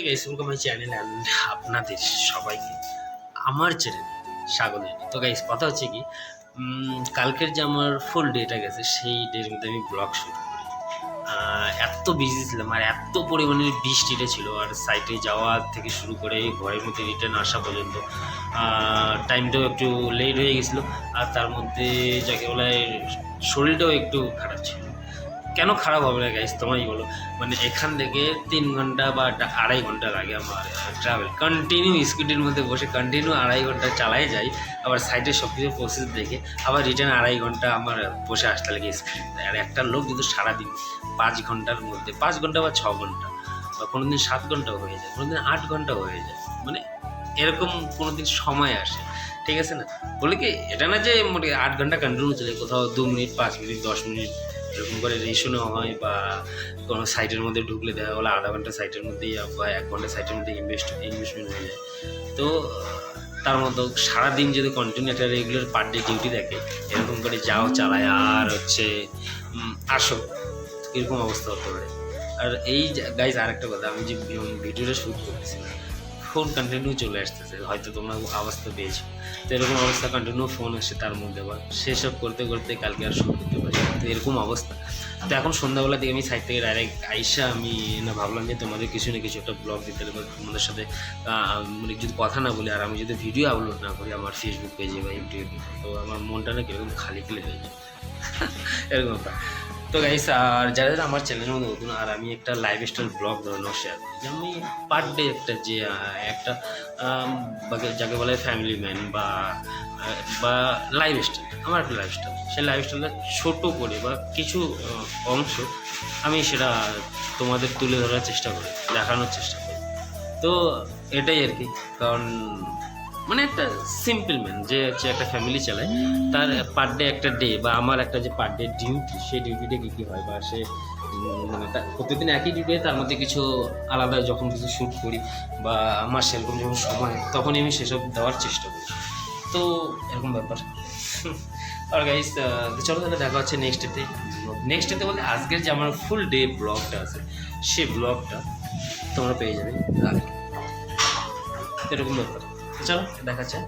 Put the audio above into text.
Hi guys, welcome my channel and আপনাদের সবাইকে আমার চ্যানেল স্বাগত জানাই। তো গাইস, কথা হচ্ছে কি, কালকের যে আমার ফুল ডেটা গেছে সেই ডের মধ্যে আমি ব্লগ শুট করি। এত বিজি ছিলাম আর এত পরিমাণে বৃষ্টিটা ছিল, আর সাইটে যাওয়া থেকে শুরু করে ঘরের মধ্যে রিটার্ন আসা পর্যন্ত টাইমটাও একটু লেট হয়ে গেছিলো। আর তার মধ্যে যাকে বলে শরীরটাও একটু খারাপ ছিল। কেন খারাপ হবে না গাইস, তোমারই বলো। মানে এখান থেকে 3 ঘন্টা বা 2.5 ঘন্টা লাগে আমার ট্রাভেল, কন্টিনিউ স্কুটির মধ্যে বসে কন্টিনিউ 2.5 ঘন্টা চালাই যাই। আবার সাইডে সব কিছু প্রসেস দেখে আবার রিটার্ন 2.5 ঘন্টা আমার বসে আসতে লাগে স্কুটিতে। আর একটা লোক কিন্তু সারাদিন 5 ঘন্টার মধ্যে 5 ঘন্টা বা 6 ঘন্টা বা কোনো দিন 7 ঘন্টাও হয়ে যায়, কোনো দিন 8 ঘন্টাও হয়ে যায়। মানে এরকম কোনো দিন সময় আসে, ঠিক আছে না? বলে কি এটা না যে 8 ঘন্টা কন্টিনিউ চলে, কোথাও 2 মিনিট 5 মিনিট 10 মিনিট এরকম করে রেশো নেওয়া হয়, বা কোনো সাইটের মধ্যে ঢুকলে দেখা গেলো আধা ঘন্টা সাইটের মধ্যেই বা 1 ঘন্টা সাইটের মধ্যে ইনভেস্টমেন্ট হয়ে যায়। তো তার মতো সারাদিন যদি কন্টিনিউ একটা রেগুলার পার ডে ডিউটি থাকে, এরকম করে যাও চালায় আর হচ্ছে আসো, কীরকম অবস্থা হতে পারে। আর এই গাইজ আরেকটা কথা, আমি যে ভিডিওটা শ্যুট করতেছিলাম, ফোন কন্টিনিউ চলে আসতেছে, হয়তো তোমরা অবস্থা পেয়েছো। তো এরকম অবস্থা কন্টিনিউ ফোন আসে, তার মধ্যে আবার সেসব করতে করতে কালকে আর শ্যুট করতে পারি। তো এরকম অবস্থা। তো এখন সন্ধ্যাবেলা থেকে আমি সাইড থেকে ডাইরেক্ট আইসা আমি না ভাবলাম যে তোমাদের কিছু না কিছু একটা ব্লগ দিতে হবে, তোমাদের সাথে মানে যদি কথা না বলি আর আমি যদি ভিডিও আপলোড না করি আমার ফেসবুক পেজে বা ইউটিউবে, তো আমার মনটা না কীরকম খালি খালি হয়ে যায় এরকম ব্যাপার। তো গাইস, আর যারা যারা আমার চ্যানেলের মধ্যে নতুন, আর আমি একটা লাইফস্টাইল ব্লগ ধরনের শেয়ার করি, যে আমি পার ডে একটা যে একটা যাকে বলে ফ্যামিলি ম্যান বা লাইফস্টাইল, আমার একটা লাইফস্টাইল, সেই লাইফস্টাইলটা ছোটো করে বা কিছু অংশ আমি সেটা তোমাদের তুলে ধরার চেষ্টা করি, দেখানোর চেষ্টা করি। তো এটাই আর কি, কারণ মানে একটা সিম্পল ম্যান যে হচ্ছে একটা ফ্যামিলি চালায়, তার পার ডে একটা ডে বা আমার একটা যে পার ডে ডিউটি, সেই ডিউটিটা কী কী হয়, বা সে মানে প্রত্যেকদিন একই ডিউটি, তার মধ্যে কিছু আলাদা যখন কিছু শ্যুট করি বা আমার সেরকম যখন সময়, তখনই আমি সেসব দেওয়ার চেষ্টা করি। তো এরকম ব্যাপার। আর গাইস, চলো তাহলে দেখা হচ্ছে নেক্সট ডেতে বলতে আজকের যে আমার ফুল ডে ব্লগটা আছে, সেই ব্লগটা তোমরা পেয়ে যাবে। এরকম ব্যাপার। চলো দেখা যাচ্ছে।